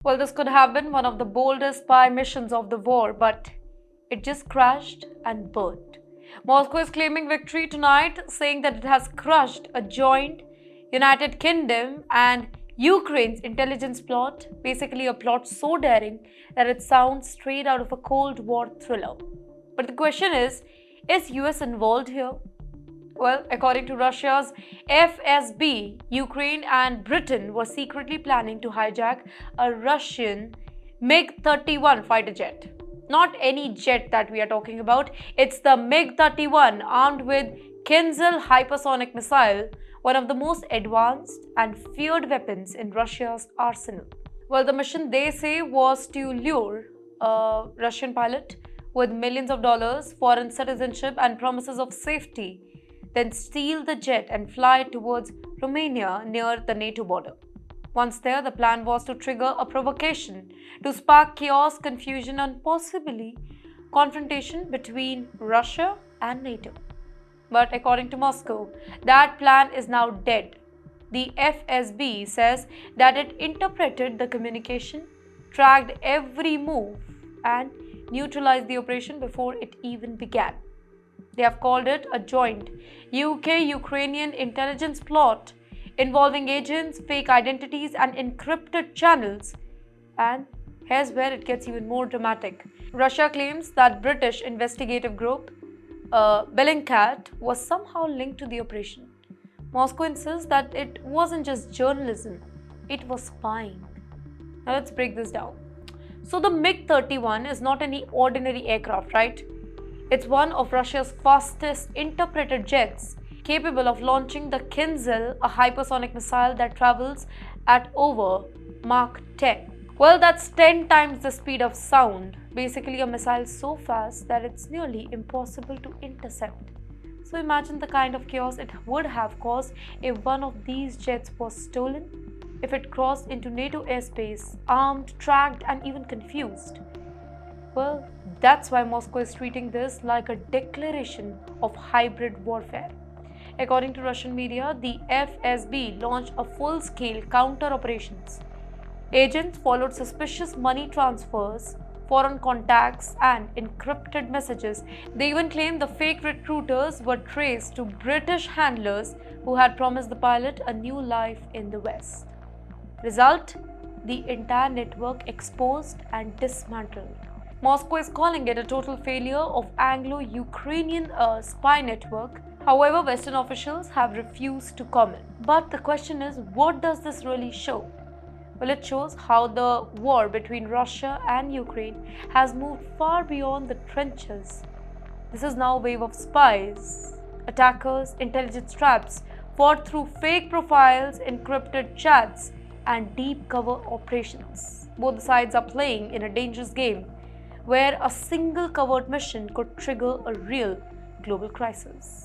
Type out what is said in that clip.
Well, this could have been one of the boldest spy missions of the war, but it just crashed and burned. Moscow is claiming victory tonight, saying that it has crushed a joint United Kingdom and Ukraine's intelligence plot, basically a plot so daring that it sounds straight out of a Cold War thriller. But the question is US involved here? Well, according to Russia's FSB, Ukraine and Britain were secretly planning to hijack a Russian MiG-31 fighter jet. Not any jet that we are talking about, it's the MiG-31 armed with Kinzhal hypersonic missile, one of the most advanced and feared weapons in Russia's arsenal. Well, the mission, they say, was to lure a Russian pilot with millions of dollars, foreign citizenship, and promises of safety, then steal the jet and fly towards Romania near the NATO border. Once there, the plan was to trigger a provocation to spark chaos, confusion, and possibly confrontation between Russia and NATO. But according to Moscow, that plan is now dead. The FSB says that it interpreted the communication, tracked every move, and neutralized the operation before it even began. They have called it a joint UK-Ukrainian intelligence plot involving agents, fake identities, and encrypted channels. And here's where it gets even more dramatic. Russia claims that British investigative group Bellingcat was somehow linked to the operation. Moscow insists that it wasn't just journalism, it was spying. Now let's break this down. So the MiG-31 is not any ordinary aircraft, right? It's one of Russia's fastest interpreted jets, capable of launching the Kinzhal, a hypersonic missile that travels at over Mach 10. Well, that's 10 times the speed of sound, basically a missile so fast that it's nearly impossible to intercept. So imagine the kind of chaos it would have caused if one of these jets was stolen, if it crossed into NATO airspace, armed, tracked, and even confused. Well, that's why Moscow is treating this like a declaration of hybrid warfare. According to Russian media, the FSB launched a full-scale counter-operations. Agents followed suspicious money transfers, foreign contacts, and encrypted messages. They even claimed the fake recruiters were traced to British handlers who had promised the pilot a new life in the West. Result? The entire network exposed and dismantled. Moscow is calling it a total failure of Anglo-Ukrainian spy network. However, Western officials have refused to comment. But the question is, what does this really show? Well, it shows how the war between Russia and Ukraine has moved far beyond the trenches. This is now a wave of spies, attackers, intelligence traps, fought through fake profiles, encrypted chats, and deep cover operations. Both sides are playing in a dangerous game where a single covert mission could trigger a real global crisis.